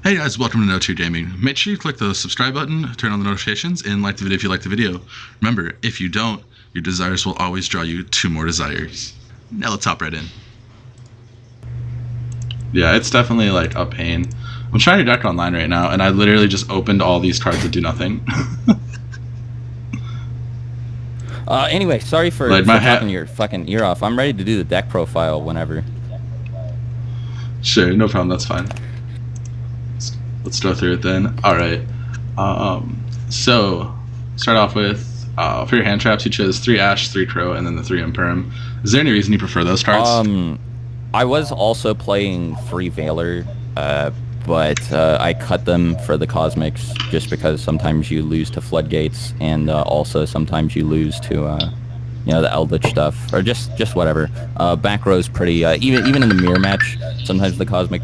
Hey guys, welcome to No 2 Gaming. Make sure you click the subscribe button, turn on the notifications, and like the video if you like the video. Remember, if you don't, your desires will always draw you to more desires. Now let's hop right in. Yeah, it's definitely like a pain. I'm trying to deck online right now, and I literally just opened all these cards that do nothing. Anyway, sorry for talking your fucking ear off. I'm ready to do the deck profile whenever. Sure, no problem, that's fine. Let's go through it then. Alright. So, start off with, for your hand traps, you chose 3 Ash, 3 Crow, and then the 3 Imperm. Is there any reason you prefer those cards? I was also playing 3 Veiler, but I cut them for the Cosmics just because sometimes you lose to Floodgates, and also sometimes you lose to, you know, the Eldritch stuff, or just whatever. Back row's pretty, even in the mirror match, sometimes the Cosmic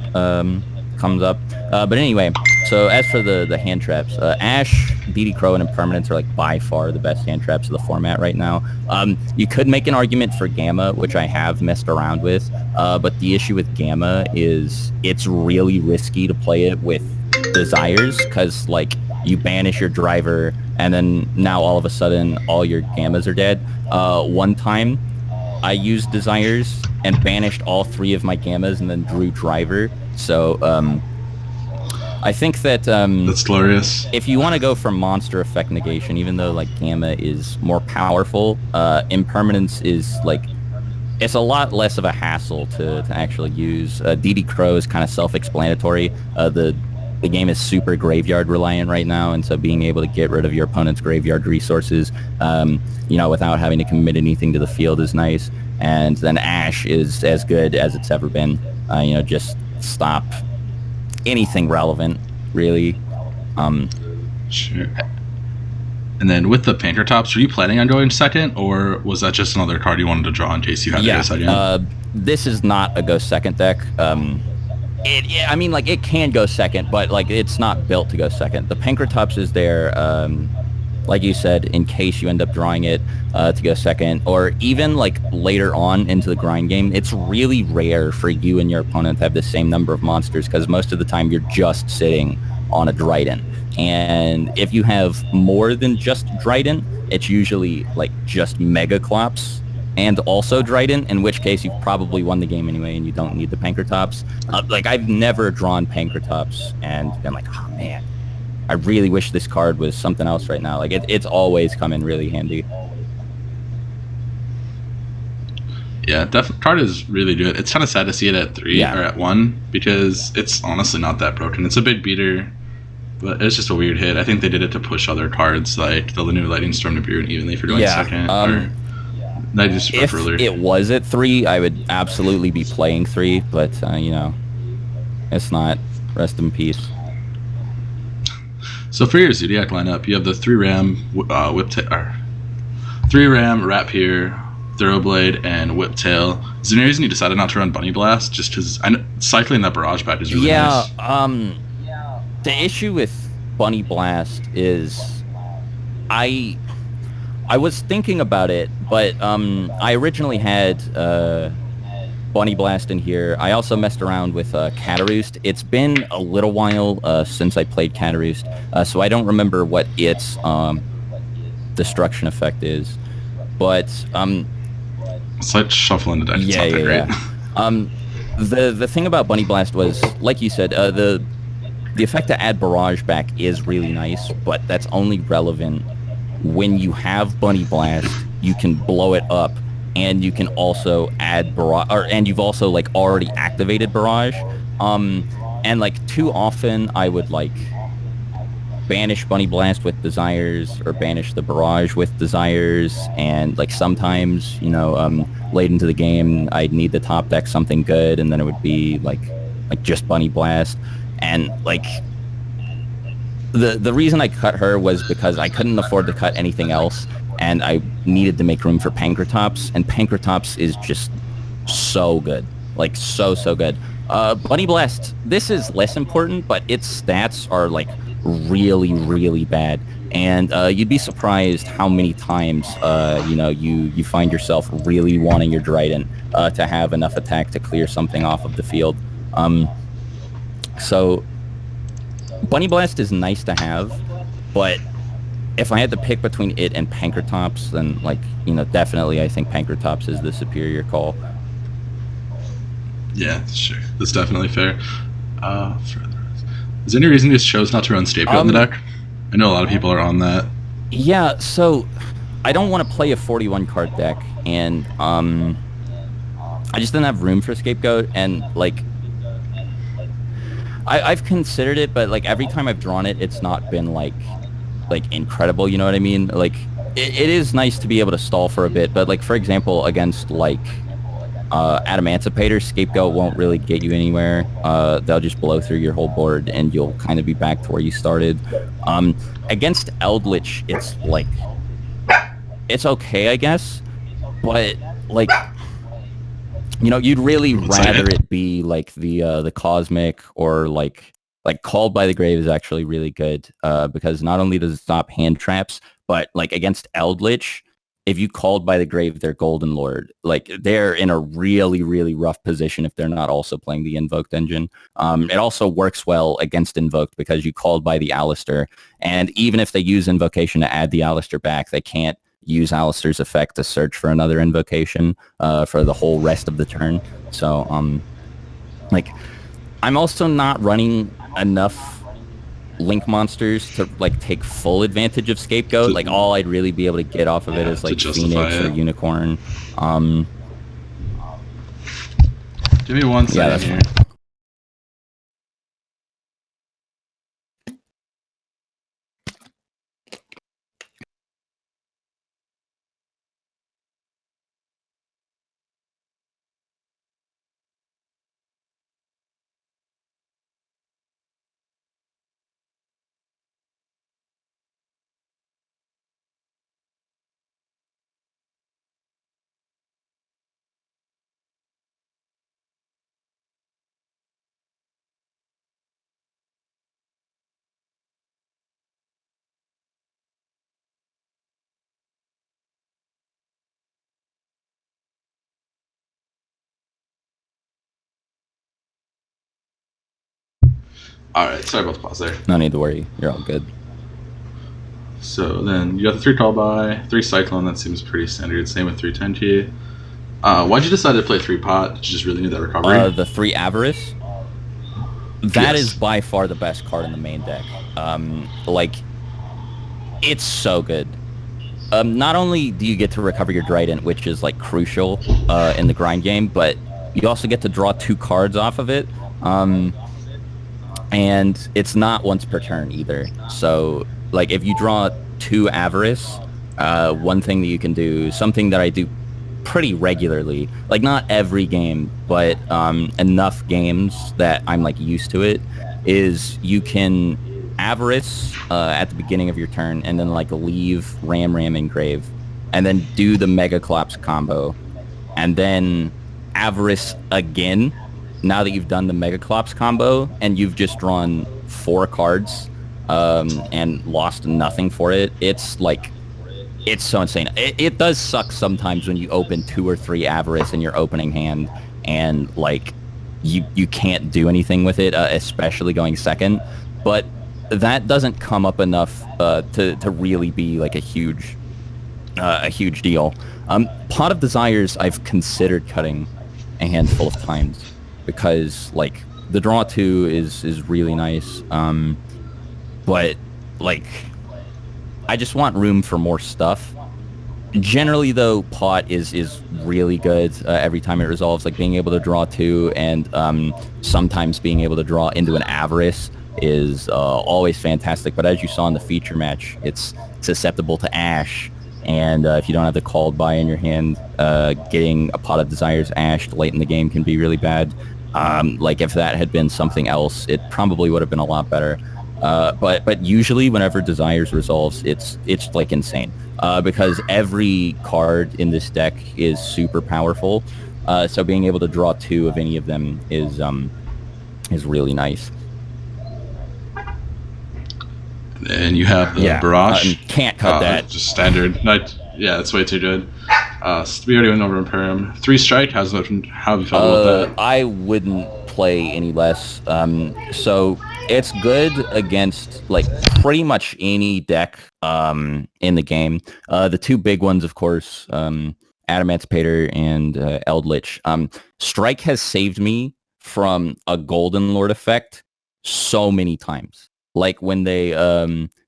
comes up. But anyway, so as for the hand traps, Ash, DD Crow, and Impermanence are like by far the best hand traps of the format right now. You could make an argument for Gamma, which I have messed around with, but the issue with Gamma is it's really risky to play it with Desires, because like you banish your driver, and then now all of a sudden all your Gammas are dead. One time I used Desires and banished all 3 of my Gammas and then drew driver. So I think that that's glorious. If you want to go for monster effect negation, even though like Gamma is more powerful, Impermanence is like, it's a lot less of a hassle to actually use. DD Crow is kind of self-explanatory. The game is super graveyard reliant right now, and so being able to get rid of your opponent's graveyard resources, you know, without having to commit anything to the field is nice. And then Ash is as good as it's ever been. You know, just stop anything relevant, really. Sure. And then with the Pankratops, were you planning on going second, or was that just another card you wanted to draw in case you had to go second? This is not a go second deck. I mean, like, it can go second, but like it's not built to go second. The Pankratops is there, like you said, in case you end up drawing it to go second, or even like later on into the grind game. It's really rare for you and your opponent to have the same number of monsters, because most of the time you're just sitting on a Dryden. And if you have more than just Dryden, it's usually like just Mega Clops and also Dryden, in which case you've probably won the game anyway and you don't need the Pankratops. Like, I've never drawn Pankratops and been like, oh man, I really wish this card was something else right now. Like, it's always come in really handy. Yeah, card is really good. It's kind of sad to see it at 3 or at 1, because it's honestly not that broken. It's a big beater, but it's just a weird hit. I think they did it to push other cards like the new Lightning Storm Nibiru, evenly for doing second. If it was at 3, I would absolutely be playing 3, but you know, it's not. Rest in peace. So for your Zodiac lineup, you have the 3 Ram, 3 Ram, Rapier, Thoroughblade, and Whiptail. Is there any reason you decided not to run Bunny Blast? Just because cycling that Barrage back is really nice. The issue with Bunny Blast is I was thinking about it, but I originally had Bunny Blast in here. I also messed around with Cataroost. It's been a little while since I played Cataroost, so I don't remember what its destruction effect is. But it's like shuffling the deck. It's not that great. The thing about Bunny Blast was, like you said, the effect to add Barrage back is really nice, but that's only relevant when you have Bunny Blast. You can blow it up, and you can also add Barrage, and you've also like already activated Barrage. And like too often I would like banish Bunny Blast with Desires, or banish the Barrage with Desires, and like sometimes, you know, late into the game I'd need to top deck something good, and then it would be like just Bunny Blast. And like the reason I cut her was because I couldn't afford to cut anything else, and I needed to make room for Pankratops, and Pankratops is just so good, like so good. Bunny Blast, this is less important, but its stats are like really bad, and you'd be surprised how many times you know, you find yourself really wanting your Dryden to have enough attack to clear something off of the field. So Bunny Blast is nice to have, but if I had to pick between it and Pankratops, then, like, you know, definitely I think Pankratops is the superior call. Yeah, sure. That's definitely fair. Is there any reason you chose not to run Scapegoat in the deck? I know a lot of people are on that. Yeah, so I don't want to play a 41 card deck, and I just didn't have room for Scapegoat, and like I've considered it, but like every time I've drawn it, it's not been like incredible. You know what I mean? Like it is nice to be able to stall for a bit, but like for example, against like Adamancipator, Scapegoat won't really get you anywhere. They'll just blow through your whole board, and you'll kind of be back to where you started. Against Eldritch, it's like it's okay, I guess, but like, you know, you'd really rather it be like the Cosmic, or like Called by the Grave is actually really good because not only does it stop hand traps, but like against Eldritch, if you Called by the Grave their Golden Lord, like they're in a really, really rough position if they're not also playing the Invoked engine. It also works well against Invoked because you Called by the Alistair, and even if they use Invocation to add the Alistair back, they can't use Alistair's effect to search for another invocation for the whole rest of the turn. So, like, I'm also not running enough Link monsters to like take full advantage of Scapegoat. Like, all I'd really be able to get off of it is like Phoenix or Unicorn. Give me 1 second here. Alright, sorry about the pause there. No need to worry. You're all good. So then you got the 3 Call by, 3 Cyclone, that seems pretty standard. Same with 3 Tenchi. Why'd you decide to play 3 Pot? Did you just really need that recovery? The 3 Avarice? That is by far the best card in the main deck. Like, it's so good. Not only do you get to recover your Trident, which is like crucial in the grind game, but you also get to draw 2 cards off of it. And it's not once per turn either. So, like, if you draw 2 Avarice, one thing that you can do, something that I do pretty regularly, like not every game, but enough games that I'm like used to it, is you can Avarice at the beginning of your turn and then like leave Ram Engrave and then do the Megaclops combo and then Avarice again now that you've done the Megaclops combo and you've just drawn 4 cards and lost nothing for it. It's like, it's so insane. It does suck sometimes when you open 2 or 3 Avarice in your opening hand and like you can't do anything with it, especially going second. But that doesn't come up enough to really be like a huge deal. Pot of Desires I've considered cutting a handful of times because like the draw 2 is really nice, but like I just want room for more stuff. Generally though, Pot is really good every time it resolves, like being able to draw 2 and sometimes being able to draw into an Avarice is always fantastic. But as you saw in the feature match, it's susceptible to Ash, and if you don't have the Called by in your hand, getting a Pot of Desires ashed late in the game can be really bad. Like if that had been something else, it probably would have been a lot better. But usually whenever Desires resolves, it's like insane because every card in this deck is super powerful. So being able to draw 2 of any of them is really nice. And you have the Barrage. Can't cut that. Just standard. Yeah, that's way too good. We already went over Imperium. 3 Strike. How have you felt about that? I wouldn't play any less. So It's good against like pretty much any deck in the game. The two big ones, of course, Adamantipator and Eldritch. Strike has saved me from a Golden Lord effect so many times. Like when they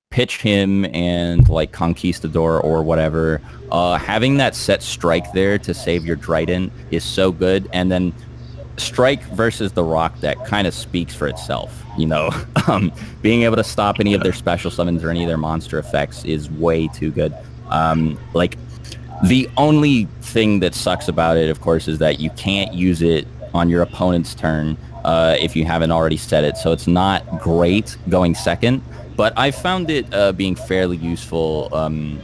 pitch him and like Conquistador or whatever, having that set Strike there to save your Trident is so good. And then Strike versus the Rock deck kind of speaks for itself, you know. Being able to stop any of their special summons or any of their monster effects is way too good. Like, the only thing that sucks about it, of course, is that you can't use it on your opponent's turn if you haven't already set it, so it's not great going second. But I found it being fairly useful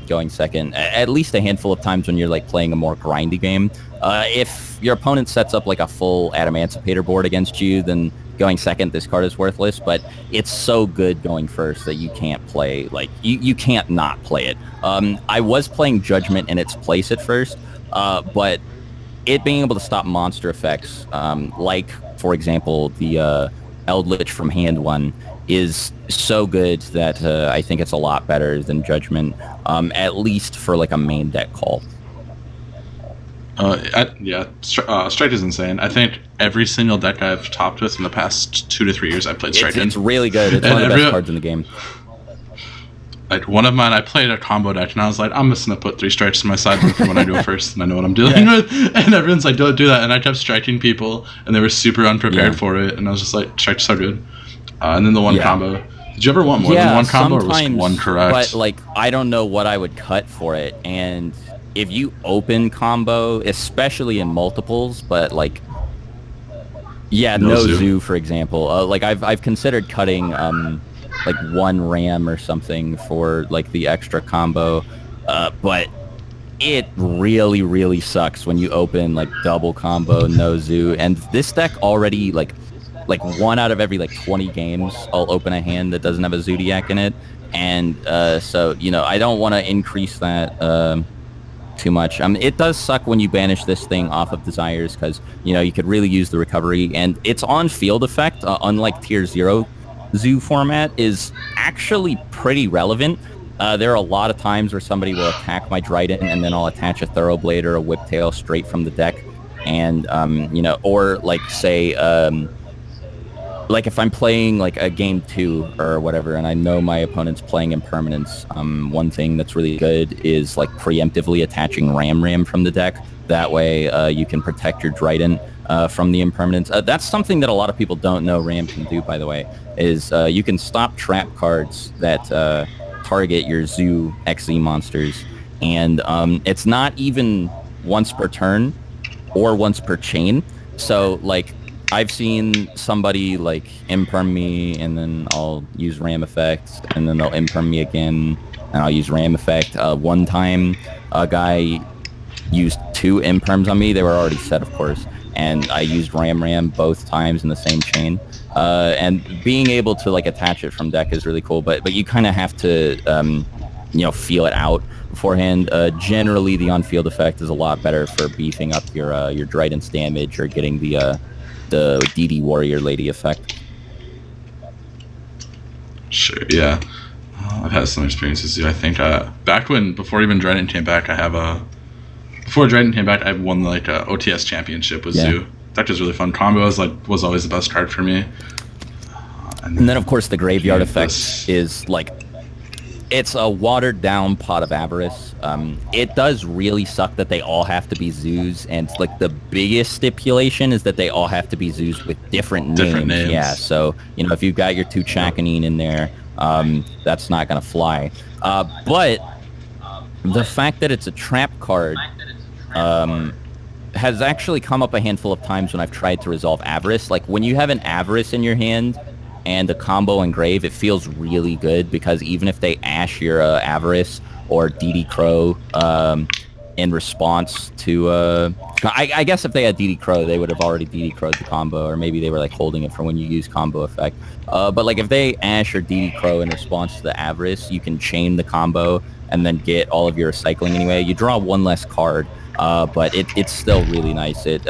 going second, at least a handful of times when you're like playing a more grindy game. If your opponent sets up like a full Adamantipator board against you, then going second, this card is worthless. But it's so good going first that you can't play, like, you can't not play it. I was playing Judgment in its place at first, but it being able to stop monster effects, like, for example, the Eldritch from hand one, is so good that I think it's a lot better than Judgment, at least for like a main deck call. Strike is insane. I think every single deck I've topped with in the past 2 to 3 years, I've played Strike. It's really good. It's one of the best cards in the game. Like, one of mine, I played a combo deck, and I was like, I'm just going to put 3 strikes in my sideboard for when I do it first, and I know what I'm dealing with. And everyone's like, don't do that. And I kept striking people, and they were super unprepared for it. And I was just like, Strike's so good. And then the one combo. Did you ever want more than one combo, or was one correct? But, like, I don't know what I would cut for it. And if you open combo, especially in multiples, but, like, no Zoo, for example. Like, I've considered cutting... like one RAM or something for like the extra combo, but it really sucks when you open like double combo no Zoo. And this deck already like 1 out of every like 20 games I'll open a hand that doesn't have a Zoodiac in it, and so, you know, I don't want to increase that too much. It does suck when you banish this thing off of Desires, because, you know, you could really use the recovery, and its on field effect, unlike tier 0 Zoo format, is actually pretty relevant. There are a lot of times where somebody will attack my Trident, and then I'll attach a Thoroughblade or a Whiptail straight from the deck. And, you know, or like, say, like if I'm playing like a game 2 or whatever, and I know my opponent's playing Impermanence, one thing that's really good is like preemptively attaching Ram from the deck. That way you can protect your Trident from the Impermanence. That's something that a lot of people don't know Ram can do, by the way, is you can stop trap cards that target your Zoo XZ monsters. And it's not even once per turn or once per chain. So, like, I've seen somebody, like, imperm me, and then I'll use Ram effect, and then they'll imperm me again, and I'll use Ram effect. One time, a guy used 2 imperms on me. They were already set, of course, and I used Ram both times in the same chain. And being able to, like, attach it from deck is really cool, but you kind of have to, you know, feel it out beforehand. Generally, the on-field effect is a lot better for beefing up your Trident's damage or getting the DD Warrior Lady effect. Sure, yeah. I've had some experiences too. I think before even Trident came back, before Trident came back, I won like a OTS championship with Zoo. That was really fun. Combo was always the best card for me. And then, of course, the Graveyard effect is like, it's a watered down pot of Avarice. It does really suck that they all have to be Zoos, and like the biggest stipulation is that they all have to be Zoos with different names. Yeah, so, you know, if you've got your 2 Chakanine in there, that's not gonna fly. But the fact that it's a trap card has actually come up a handful of times when I've tried to resolve Avarice. Like, when you have an Avarice in your hand and a combo engrave, it feels really good, because even if they ash your Avarice or DD Crow in response to... I guess if they had DD Crow, they would have already DD Crow'd the combo, or maybe they were like holding it for when you use combo effect. But like, if they ash or DD Crow in response to the Avarice, you can chain the combo and then get all of your recycling anyway. You draw 1 less card, but it's still really nice. It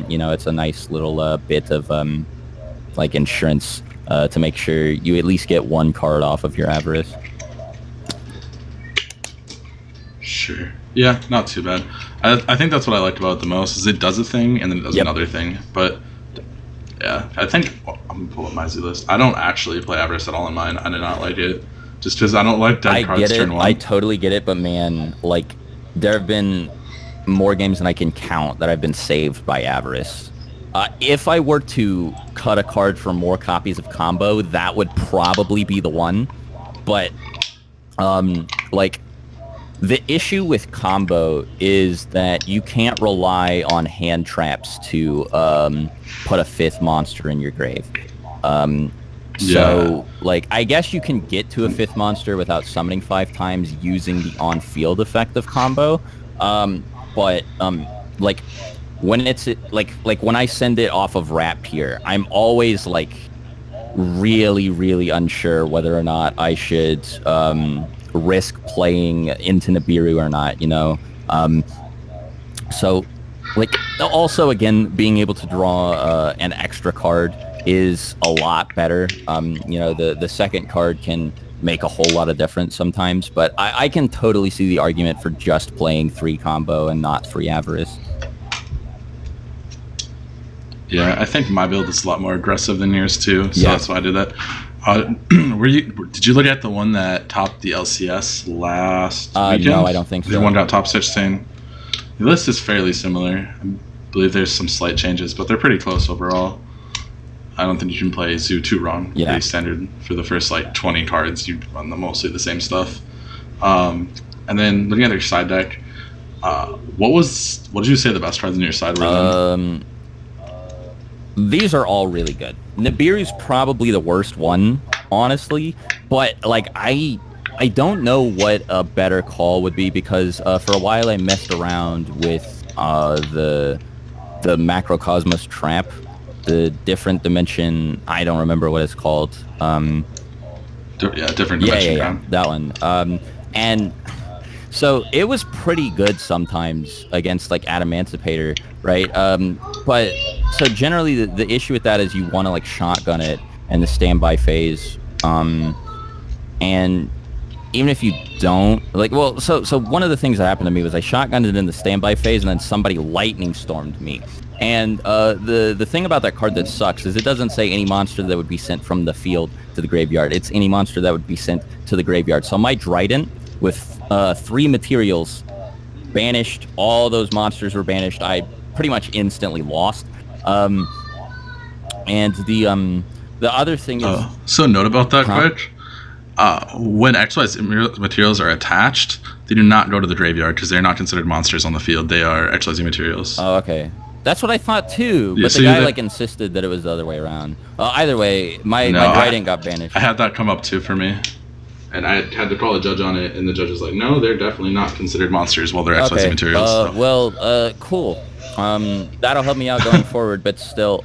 you know, it's a nice little bit of like insurance to make sure you at least get one card off of your Avarice. Sure. Yeah, not too bad. I think that's what I liked about it the most, is it does a thing and then it does another thing. But yeah, I think I'm gonna pull up my Z list. I don't actually play Avarice at all in mine. I did not like it, just because I don't like dead cards turn one. I totally get it, but man, like there have been more games than I can count that I've been saved by Avarice. If I were to cut a card for more copies of Combo, that would probably be the one. But like, the issue with Combo is that you can't rely on hand traps to put a 5th monster in your grave. So, like, I guess you can get to a 5th monster without summoning 5 times using the on-field effect of Combo. But like, when it's like when I send it off of Wrap here, I'm always like really unsure whether or not I should risk playing into Nibiru or not, you know. So like, also again, being able to draw an extra card is a lot better. You know, the second card can make a whole lot of difference sometimes, but I can totally see the argument for just playing 3 Combo and not 3 Avarice. Yeah, I think my build is a lot more aggressive than yours too, so that's why I did that. Did you look at the one that topped the LCS last weekend? No, I don't think so. The one that top 16. The list is fairly similar. I believe there's some slight changes, but they're pretty close overall. I don't think you can play Zoo too wrong. Pretty standard for the first like 20 cards. You run mostly the same stuff. And then looking at their side deck, what did you say the best cards in your side were? These are all really good. Nibiru's probably the worst one, honestly. But like, I don't know what a better call would be, because for a while I messed around with the Macrocosmos Trap, the different dimension. I don't remember what it's called. Different dimension. Yeah, that one. And so it was pretty good sometimes against like Adamantipator, right? But so generally the issue with that is you want to like shotgun it in the standby phase, and even if you don't, like, well, so one of the things that happened to me was I shotgunned it in the standby phase, and then somebody lightning stormed me. And the thing about that card that sucks is it doesn't say any monster that would be sent from the field to the graveyard. It's any monster that would be sent to the graveyard. So my Trident with 3 materials banished, all those monsters were banished. I pretty much instantly lost. And the other thing is... So note about that, quick. When XYZ materials are attached, they do not go to the graveyard because they're not considered monsters on the field. They are XYZ materials. Oh, okay. That's what I thought too, but the guy like insisted that it was the other way around. Either way, my Trident got banished. I had that come up too for me, and I had to call a judge on it, and the judge was like, "No, they're definitely not considered monsters while they're XYZ materials." Cool. That'll help me out going forward, but still,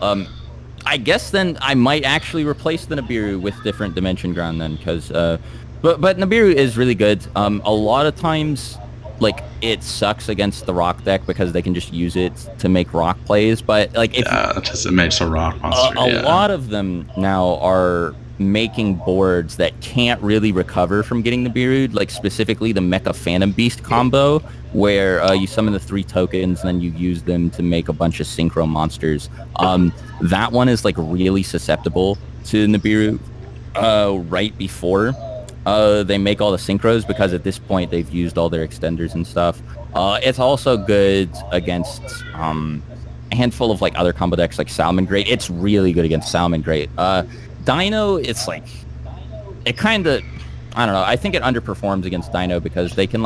I guess then I might actually replace the Nibiru with different Dimension Ground then, because, but Nibiru is really good. A lot of times, like, it sucks against the rock deck because they can just use it to make rock plays, but like, if it makes a rock monster. A lot of them now are making boards that can't really recover from getting Nibiru, like specifically the Mecha Phantom Beast combo, where you summon the 3 tokens and then you use them to make a bunch of synchro monsters. That one is like really susceptible to Nibiru right before they make all the synchros, because at this point they've used all their extenders and stuff. It's also good against a handful of like other combo decks like Salamangreat. It's really good against Salamangreat. Dino, it's like, it kind of, I don't know, I think it underperforms against Dino because they can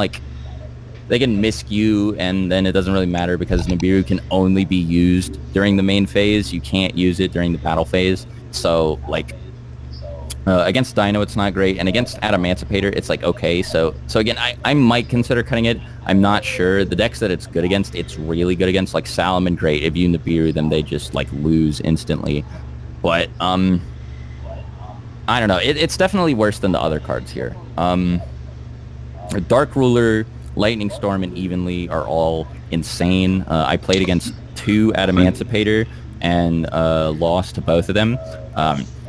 miss you, and then it doesn't really matter because Nibiru can only be used during the main phase. You can't use it during the battle phase. So like, against Dino, it's not great, and against Adamantipator, it's like okay. So again, I might consider cutting it. I'm not sure. The decks that it's good against, it's really good against, like Salamangreat. If you Nibiru them, they just like lose instantly. But I don't know. It's definitely worse than the other cards here. Dark Ruler, Lightning Storm, and Evenly are all insane. I played against 2 Adamantipator and lost to both of them.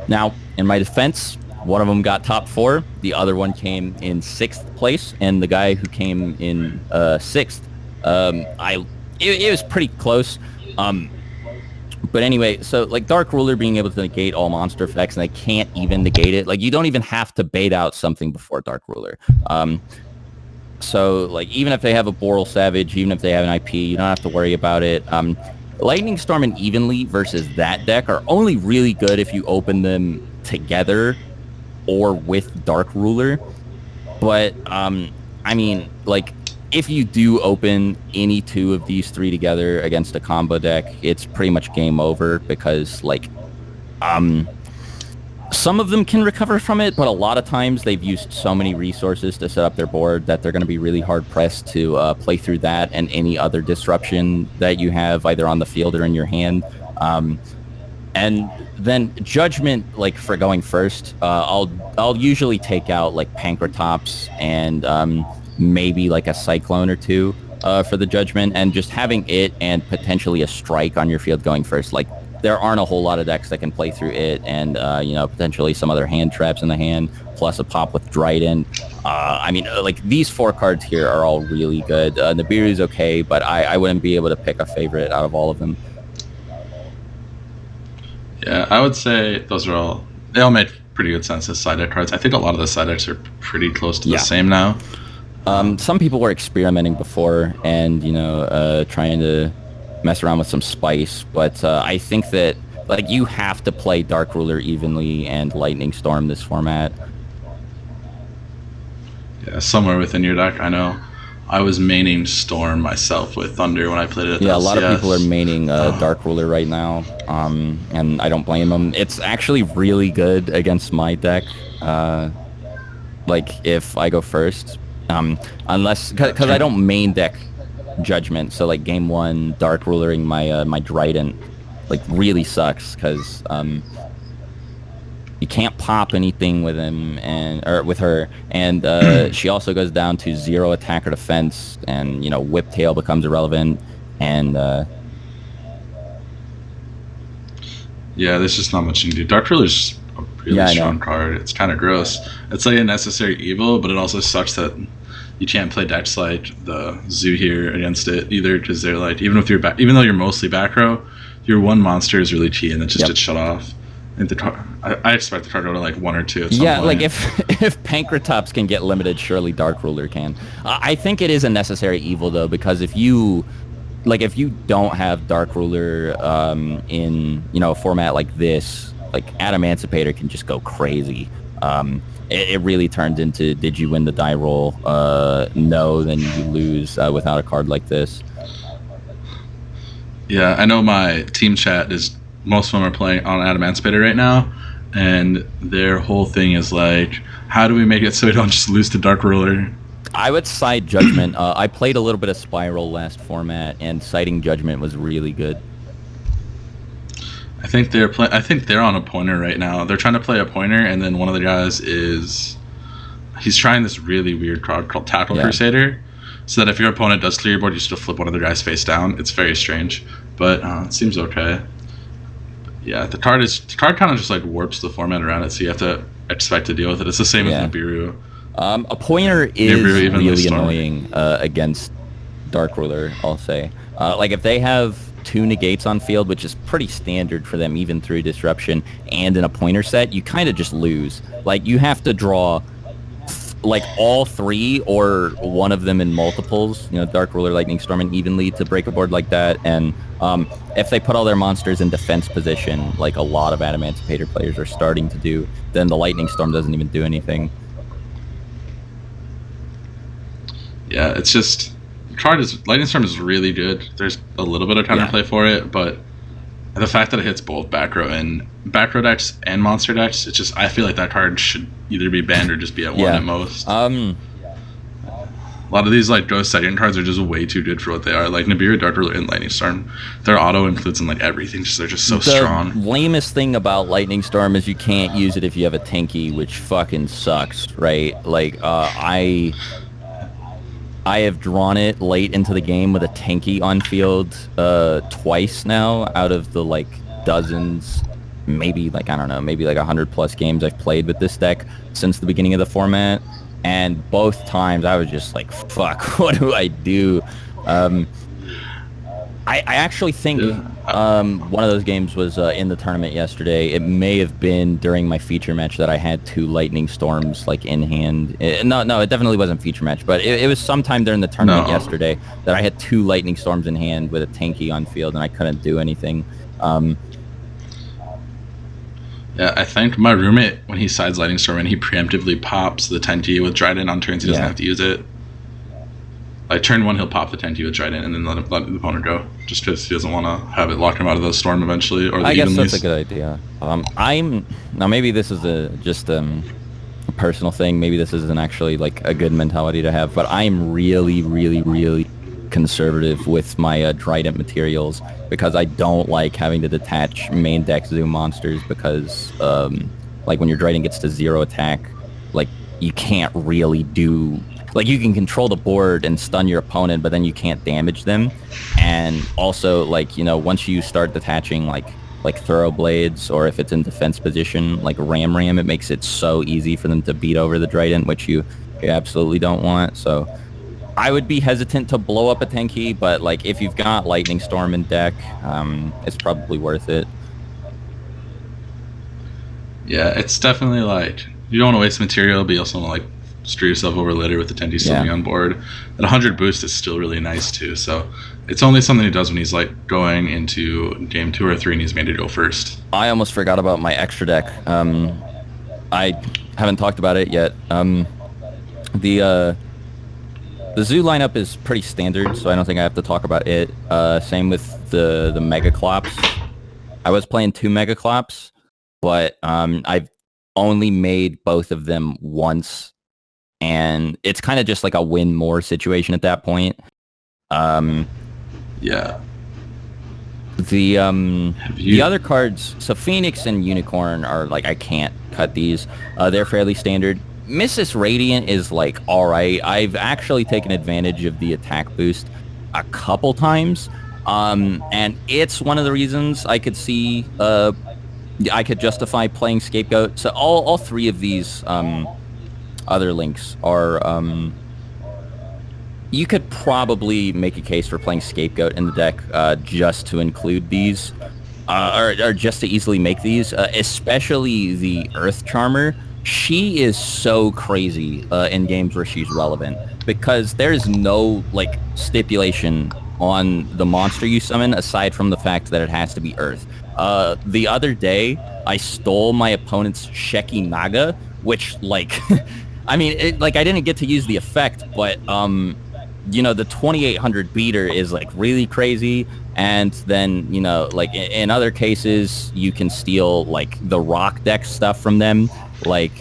Now, In my defense, one of them got top 4, the other one came in 6th place, and the guy who came in 6th, it was pretty close. But anyway, so like Dark Ruler being able to negate all monster effects, and they can't even negate it. Like you don't even have to bait out something before Dark Ruler. So like even if they have a Boral Savage, even if they have an IP, you don't have to worry about it. Lightning Storm and Evenly versus that deck are only really good if you open them together or with Dark Ruler. But I mean, like if you do open any 2 of these 3 together against a combo deck, it's pretty much game over because like some of them can recover from it, but a lot of times they've used so many resources to set up their board that they're going to be really hard pressed to play through that and any other disruption that you have either on the field or in your hand. And then Judgment, like for going first, I'll usually take out like Pankratops and maybe like a Cyclone or 2 for the Judgment, and just having it and potentially a Strike on your field going first. Like there aren't a whole lot of decks that can play through it, and you know, potentially some other hand traps in the hand, plus a pop with Dryden. I mean, like these 4 cards here are all really good. Nibiru's okay, but I wouldn't be able to pick a favorite out of all of them. Yeah, I would say they all made pretty good sense as side deck cards. I think a lot of the side decks are pretty close to the same now. Some people were experimenting before and, you know, trying to mess around with some spice, but I think that like you have to play Dark Ruler Evenly and Lightning Storm this format. Yeah, somewhere within your deck, I know. I was maining Storm myself with Thunder when I played it at a lot of people are maining Dark Ruler right now, and I don't blame them. It's actually really good against my deck, like if I go first, unless because I don't main deck Judgment, so like game 1 Dark Rulering my Dryden like really sucks because you can't pop anything with him or with her, and she also goes down to 0 attack or defense, and you know Whiptail becomes irrelevant, and yeah, there's just not much you can do. Dark Ruler's a really strong card. It's kind of gross. It's like a necessary evil, but it also sucks that you can't play decks like the Zoo here against it either, because they're like, even though you're mostly back row, your one monster is really key, and it just gets shut off. And I expect the card to go to like 1 or 2 at some point. Like if Pankratops can get limited, surely Dark Ruler can. I think it is a necessary evil though, because if you don't have Dark Ruler in, you know, a format like this, like Adamantipator can just go crazy. It really turns into, did you win the die roll? No, then you lose without a card like this. Yeah, I know my team chat is, most of them are playing on Adamantipator right now, and their whole thing is like, how do we make it so we don't just lose to Dark Ruler? I would side Judgment. I played a little bit of Spiral last format, and siding Judgment was really good. I think they're on a pointer right now. They're trying to play a pointer, and then one of the guys he's trying this really weird card called Tackle Crusader, so that if your opponent does clear your board, you still flip one of the guys face down. It's very strange, but it seems okay. But yeah, the card kind of just like warps the format around it, so you have to expect to deal with it. It's the same with Nibiru. A pointer is really annoying against Dark Ruler, I'll say. Like if they have 2 negates on field, which is pretty standard for them even through disruption, and in a pointer set, you kind of just lose. Like you have to draw like all 3 or one of them in multiples, you know, Dark Ruler, Lightning Storm, and Evenly to break a board like that. And if they put all their monsters in defense position, like a lot of Adamantipator players are starting to do, then the Lightning Storm doesn't even do anything. Yeah, it's just Lightning Storm is really good. There's a little bit of counterplay for it, but the fact that it hits both back row decks and monster decks, it's just, I feel like that card should either be banned or just be at 1 at most. A lot of these like Ghost second cards are just way too good for what they are. Like Nibiru, Dark Ruler, and Lightning Storm, their auto includes in like everything. They're just so strong. The lamest thing about Lightning Storm is you can't use it if you have a Tinky, which fucking sucks, right? Like I have drawn it late into the game with a Tinky on field twice now out of the like dozens maybe like, I don't know, maybe like 100 plus games I've played with this deck since the beginning of the format. And both times I was just like, fuck, what do I do? I actually think one of those games was in the tournament yesterday. It may have been during my feature match that I had 2 Lightning Storms like in hand. No, it definitely wasn't feature match, but it was sometime during the tournament yesterday that I had 2 Lightning Storms in hand with a tanky on field, and I couldn't do anything. Yeah, I think my roommate, when he sides Lightning Storm and he preemptively pops the Tenki with Trident on turns he doesn't have to use it. Like turn 1, he'll pop the Tenki with Trident and then let the opponent go, just because he doesn't want to have it lock him out of the storm eventually. Or the I guess that's a good idea. Now maybe this is just a personal thing. Maybe this isn't actually like a good mentality to have, but I'm really, really, really conservative with my Trident materials because I don't like having to detach main deck Zoo monsters because like when your Trident gets to 0 attack, like you can't really do, like you can control the board and stun your opponent, but then you can't damage them. And also, like, you know, once you start detaching like Thorough Blades, or if it's in defense position like Ram, it makes it so easy for them to beat over the Trident, which you absolutely don't want. So I would be hesitant to blow up a Tenki, but like if you've got Lightning Storm in deck, it's probably worth it. Yeah, it's definitely like, you don't want to waste material, but you also want to like screw yourself over later with the Tenki still on board. At 100 boost is still really nice too, so it's only something he does when he's like going into game 2 or 3 and he's made to go first. I almost forgot about my extra deck. I haven't talked about it yet. The Zoo lineup is pretty standard, so I don't think I have to talk about it. Same with the Mega Clops. I was playing 2 Mega Clops, but I've only made both of them once, and it's kind of just like a win more situation at that point. Yeah. The other cards, so Phoenix and Unicorn are like, I can't cut these. They're fairly standard. Mrs. Radiant is like alright. I've actually taken advantage of the attack boost a couple times, and it's one of the reasons I could see I could justify playing Scapegoat. So all 3 of these other links are you could probably make a case for playing Scapegoat in the deck just to include these, or just to easily make these, especially the Earth Charmer. She is so crazy in games where she's relevant because there's no like stipulation on the monster you summon aside from the fact that it has to be Earth. The other day, I stole my opponent's Sheki Naga, which like, I mean, I didn't get to use the effect, but you know, the 2800 beater is like really crazy. And then, you know, like in other cases, you can steal like the rock deck stuff from them. Like,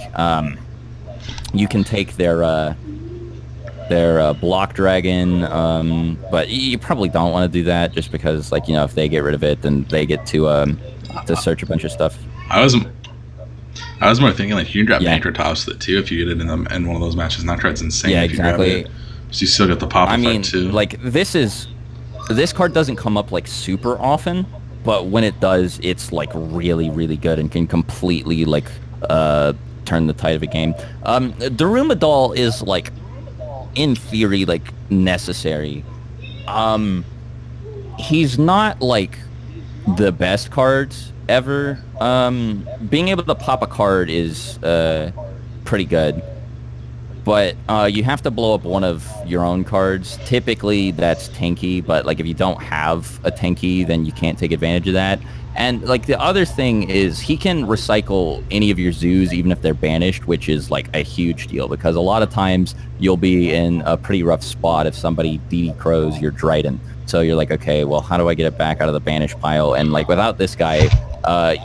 you can take their block dragon, but you probably don't want to do that just because, like, you know, if they get rid of it, then they get to search a bunch of stuff. I was more thinking like you can grab Necrotops with it too if you get it in one of those matches. Necrot's insane. Yeah, if exactly. You grab it. So you still get the pop effect too. Like this card doesn't come up like super often, but when it does, it's like really, really good and can completely like turn the tide of a game. Darumadal is like, in theory, like necessary. He's not like the best cards ever. Being able to pop a card is pretty good, but you have to blow up one of your own cards. Typically that's tanky, but like if you don't have a tanky, then you can't take advantage of that. And like the other thing is he can recycle any of your zoos even if they're banished, which is like a huge deal because a lot of times you'll be in a pretty rough spot if somebody DD crows your Trident. So you're like, okay, well, how do I get it back out of the banish pile? And like without this guy,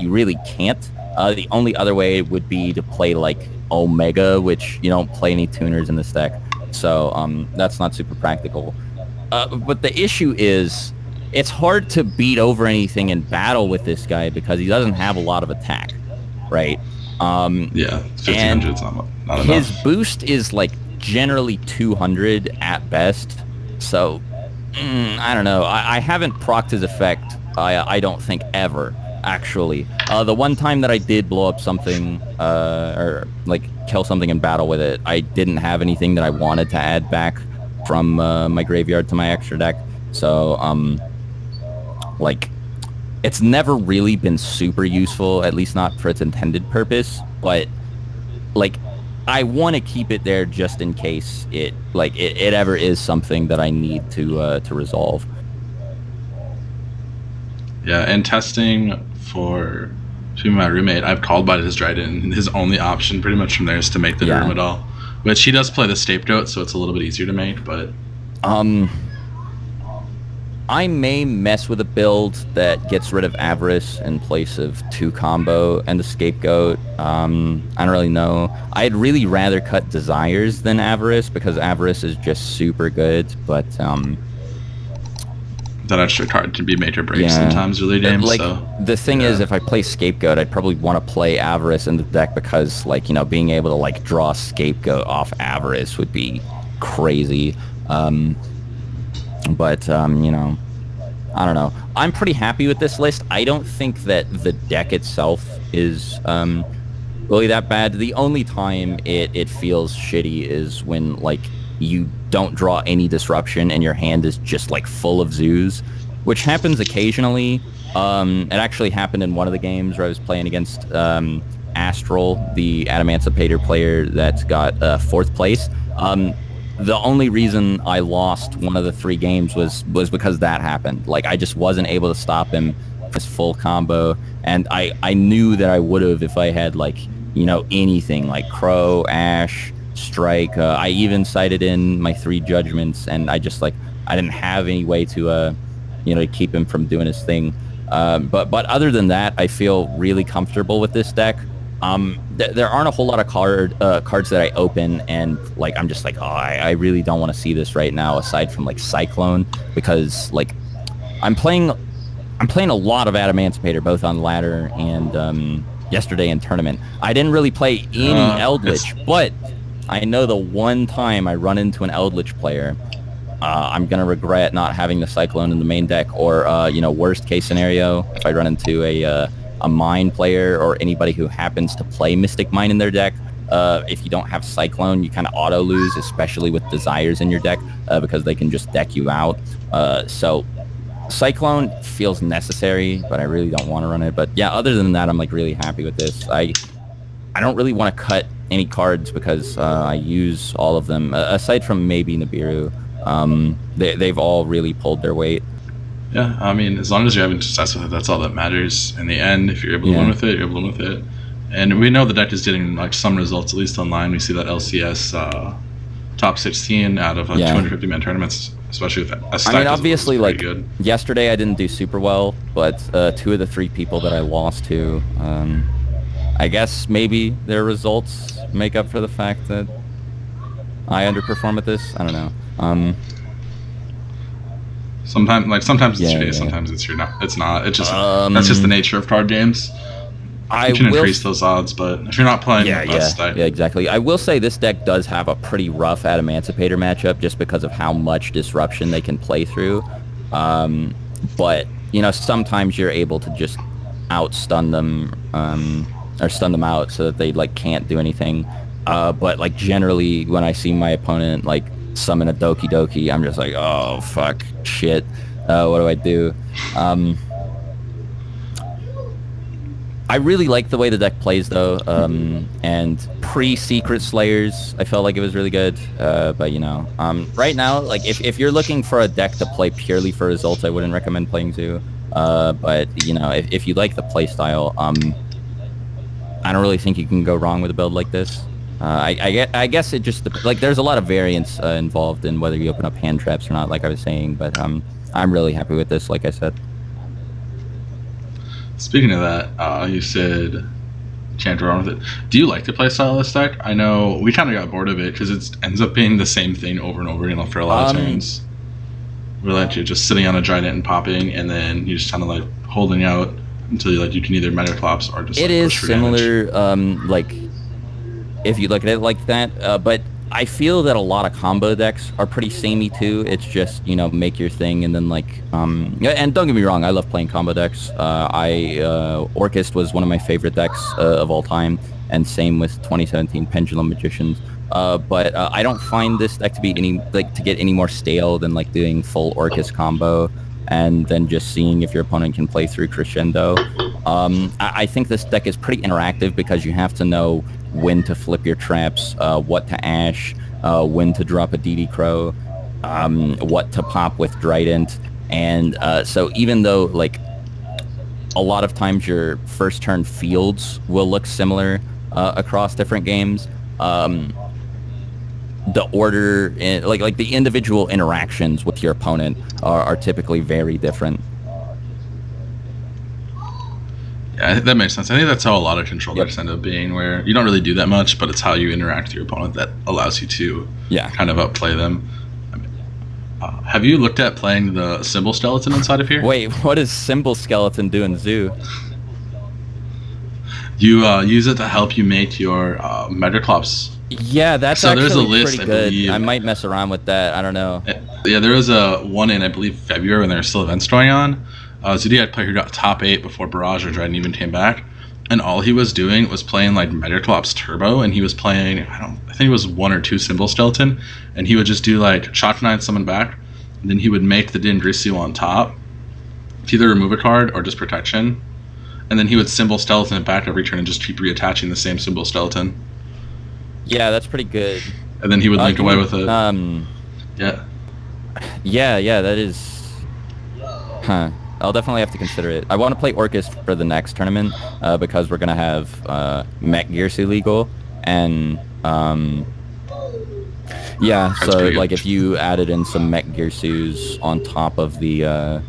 you really can't. The only other way would be to play like Omega, which you don't play any tuners in this deck. So that's not super practical. But the issue is it's hard to beat over anything in battle with this guy because he doesn't have a lot of attack, right? Yeah, 1500's not enough. His boost is like generally 200 at best. So I don't know. I haven't procced his effect, I don't think, ever actually. The one time that I did blow up something, or like kill something in battle with it, I didn't have anything that I wanted to add back from my graveyard to my extra deck. So, like, it's never really been super useful, at least not for its intended purpose, but, like, I want to keep it there just in case it ever is something that I need to resolve. Yeah, and testing for my roommate, I've called by his Dryden, and his only option pretty much from there is to make the Dermidol, which he does play the Scapegoat, so it's a little bit easier to make, but... I may mess with a build that gets rid of Avarice in place of 2 combo and the Scapegoat. I don't really know. I'd really rather cut Desires than Avarice, because Avarice is just super good, but... that extra card can be make or break sometimes early games. Like, so the thing is, if I play Scapegoat, I'd probably want to play Avarice in the deck because, like, you know, being able to, like, draw Scapegoat off Avarice would be crazy. But, you know, I don't know. I'm pretty happy with this list. I don't think that the deck itself is really that bad. The only time it feels shitty is when, like, you don't draw any disruption and your hand is just, like, full of zoos, which happens occasionally. It actually happened in one of the games where I was playing against Astral, the Adamancipator player that got 4th place. The only reason I lost one of the 3 games was because that happened. Like, I just wasn't able to stop him for his full combo, and I knew that I would have if I had, like, you know, anything like Crow, Ash, Strike. I even cited in my 3 judgments, and I just, like, I didn't have any way to you know, to keep him from doing his thing. But other than that, I feel really comfortable with this deck. There aren't a whole lot of cards that I open and, like, I'm just like, oh, I really don't want to see this right now, aside from, like, Cyclone, because, like, I'm playing a lot of Adamancipator, both on ladder and yesterday in tournament. I didn't really play any Eldritch, but I know the one time I run into an Eldritch player, I'm gonna regret not having the Cyclone in the main deck, or you know, worst case scenario, if I run into a Mine player or anybody who happens to play Mystic Mine in their deck. If you don't have Cyclone, you kind of auto lose, especially with Desires in your deck, because they can just deck you out. So Cyclone feels necessary, but I really don't want to run it. But yeah, other than that, I'm, like, really happy with this. I don't really want to cut any cards because I use all of them, aside from maybe Nibiru. They've all really pulled their weight. Yeah, I mean, as long as you're having success with it, that's all that matters. In the end, if you're able to win with it, you're able to win with it. And we know the deck is getting, like, some results, at least online. We see that LCS top 16 out of 250-man tournaments, especially with a stack. I mean, obviously, like, good. Yesterday I didn't do super well, but 2 of the 3 people that I lost to, I guess maybe their results make up for the fact that I underperform at this. I don't know. Sometimes it's your day, sometimes it's not. It's just that's just the nature of card games. You can increase those odds, but if you're not playing the best deck. Yeah, exactly. I will say this deck does have a pretty rough Adamancipator matchup just because of how much disruption they can play through. But, you know, sometimes you're able to just outstun them, or stun them out so that they, like, can't do anything. But, like, generally when I see my opponent, like, summon a Doki Doki, I'm just like, oh, fuck, shit. What do I do? I really like the way the deck plays, though, and pre-Secret Slayers, I felt like it was really good, but, you know, right now, like, if you're looking for a deck to play purely for results, I wouldn't recommend playing Zoo, but, you know, if you like the playstyle, I don't really think you can go wrong with a build like this. I guess it just, like, there's a lot of variance involved in whether you open up hand traps or not, like I was saying, but I'm really happy with this, like I said. Speaking of that, you said you can't go wrong with it. Do you like to play style this deck? I know we kind of got bored of it because it ends up being the same thing over and over again for a lot of turns. Where, like, you're just sitting on a Trident and popping, and then you're just kind of, like, holding out until you can either Meta Collapse or just, like, it is push for similar, damage. like, if you look at it like that, but I feel that a lot of combo decks are pretty samey too. It's just, you know, make your thing and then like, and don't get me wrong, I love playing combo decks. Orchest was one of my favorite decks of all time, and same with 2017 Pendulum Magicians. But I don't find this deck to be to get any more stale than like doing full Orchest combo and then just seeing if your opponent can play through Crescendo. I think this deck is pretty interactive because you have to know when to flip your traps, what to ash, when to drop a DD Crow, what to pop with Trident. And so even though like a lot of times your first turn fields will look similar across different games, the order, like the individual interactions with your opponent are typically very different. Yeah, I think that makes sense. I think that's how a lot of control decks end up being, where you don't really do that much, but it's how you interact with your opponent that allows you to kind of outplay them. Have you looked at playing the Symbol Skeleton inside of here? Wait, what does Symbol Skeleton do in Zoo? You use it to help you make your Metroclops. Yeah, that's so actually there's a list, pretty good. I believe. I might mess around with that. I don't know. Yeah, there was a one in, I believe, February when there were still events going on. Zodiac player who got top 8 before Barrage or Dryden even came back, and all he was doing was playing like Metroclops Turbo, and he was playing, I think it was 1 or 2 Symbol Skeleton, and he would just do like Shock 9 summon back, and then he would make the Dendricio on top to either remove a card or just protection, and then he would Symbol Skeleton it back every turn and just keep reattaching the same Symbol Skeleton. Yeah, that's pretty good. And then he would link away with it. Yeah, that is... Huh. I'll definitely have to consider it. I want to play Orchest for the next tournament because we're going to have Mech Gearsu legal. And yeah, so like if you added in some Mech Gearsus on top of the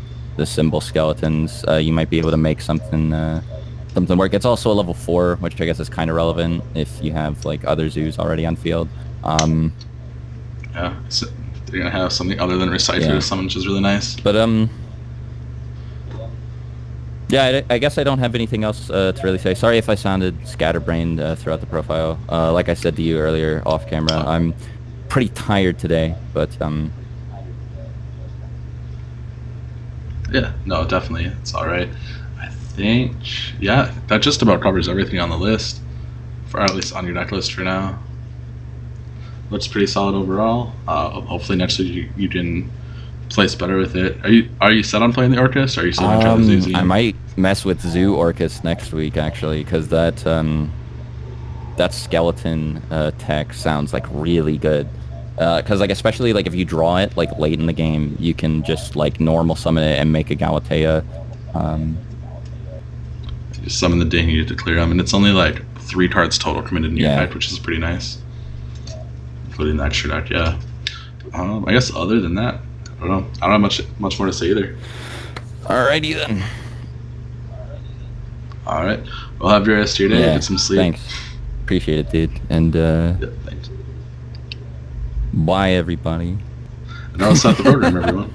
Symbol Skeletons, you might be able to make something work. It's also a level 4, which I guess is kind of relevant if you have like other zoos already on field. Yeah, so they're going to have something other than Recite through summon, which is really nice. But yeah, I guess I don't have anything else to really say. Sorry if I sounded scatterbrained throughout the profile. Like I said to you earlier off camera, I'm pretty tired today, but yeah, no, definitely, it's all right. I think, yeah, that just about covers everything on the list, for at least on your deck list for now. Looks pretty solid overall. Hopefully next week you can place better with it. Are you set on playing the Orchest, or are you still gonna try the Zoo? I might mess with Zoo Orchest next week actually, because that skeleton tech sounds like really good. Because like especially like if you draw it like late in the game, you can just like normal summon it and make a Galatea. You summon the ding, you get to clear them, and it's only like 3 cards total committed in your deck, which is pretty nice, including the extra deck. Yeah. I guess other than that, I don't have much more to say either. Alrighty then. Alright. Well, have your rest of your day. Get some sleep. Thanks. Appreciate it, dude. And thanks. Bye, everybody. And I'll start the program, everyone.